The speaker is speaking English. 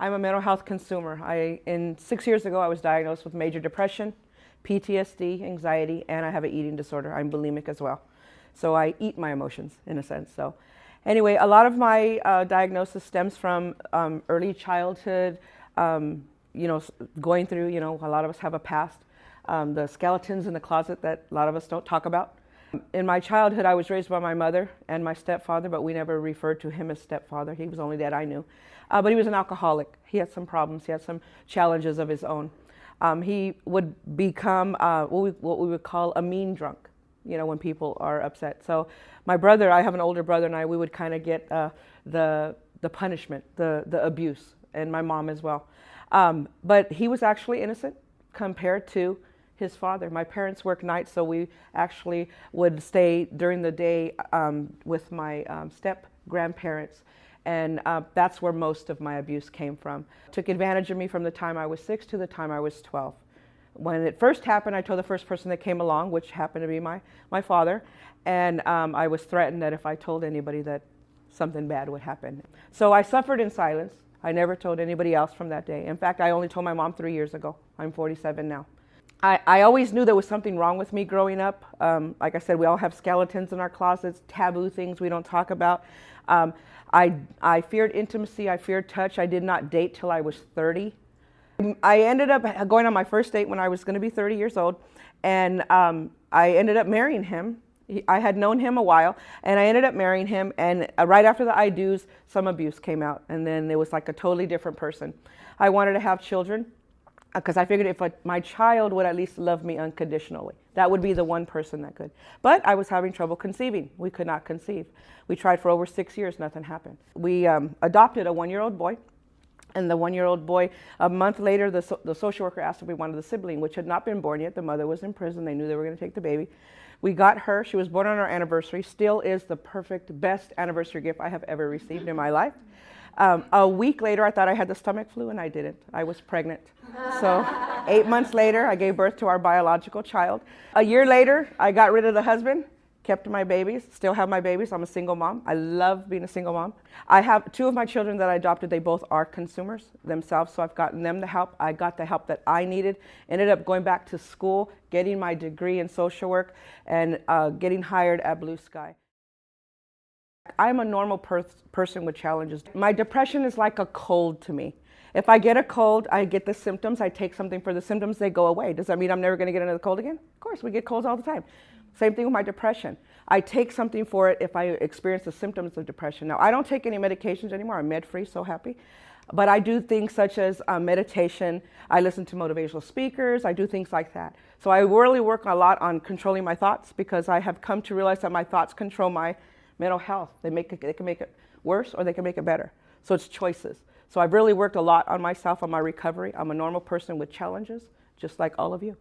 I'm a mental health consumer. In 6 years ago, I was diagnosed with major depression, PTSD, anxiety, and I have an eating disorder. I'm bulimic as well. So I eat my emotions in a sense. So anyway, a lot of my diagnosis stems from early childhood, going through, a lot of us have a past, the skeletons in the closet that a lot of us don't talk about. In my childhood, I was raised by my mother and my stepfather, but we never referred to him as stepfather. He was the only dad I knew. But he was an alcoholic. He had some problems. He had some challenges of his own. He would become what we would call a mean drunk, when people are upset. So my brother, I have an older brother, and we would kind of get the punishment, the abuse, and my mom as well. But he was actually innocent compared to his father. My parents worked nights, so we actually would stay during the day with my step-grandparents, and that's where most of my abuse came from. Took advantage of me from the time I was 6 to the time I was 12. When it first happened, I told the first person that came along, which happened to be my father, and I was threatened that if I told anybody that something bad would happen. So I suffered in silence. I never told anybody else from that day. In fact, I only told my mom 3 years ago. I'm 47 now. I always knew there was something wrong with me growing up. Like I said, we all have skeletons in our closets, taboo things we don't talk about. I feared intimacy, I feared touch. I did not date till I was 30. I ended up going on my first date when I was going to be 30 years old, and I ended up marrying him. I had known him a while, and I ended up marrying him, and right after the I do's, some abuse came out, and then it was like a totally different person. I wanted to have children, because I figured if my child would at least love me unconditionally, that would be the one person that could. But I was having trouble conceiving. We could not conceive. We tried for over 6 years, nothing happened. We adopted a 1-year-old boy, and the 1-year-old boy, a month later, the social worker asked if we wanted the sibling, which had not been born yet. The mother was in prison. They knew they were going to take the baby. We got her. She was born on our anniversary. Still is the perfect, best anniversary gift I have ever received in my life. A week later, I thought I had the stomach flu, and I didn't. I was pregnant. So 8 months later, I gave birth to our biological child. A year later, I got rid of the husband, kept my babies, still have my babies. I'm a single mom. I love being a single mom. I have 2 of my children that I adopted. They both are consumers themselves, so I've gotten them the help. I got the help that I needed. Ended up going back to school, getting my degree in social work, and getting hired at Blue Sky. I'm a normal person with challenges. My depression is like a cold to me. If I get a cold, I get the symptoms, I take something for the symptoms, they go away. Does that mean I'm never going to get another cold again? Of course, we get colds all the time. Same thing with my depression. I take something for it if I experience the symptoms of depression. Now, I don't take any medications anymore. I'm med-free, so happy. But I do things such as meditation. I listen to motivational speakers. I do things like that. So I really work a lot on controlling my thoughts, because I have come to realize that my thoughts control my mental health. They can make it worse, or they can make it better. So it's choices. So I've really worked a lot on myself, on my recovery. I'm a normal person with challenges, just like all of you.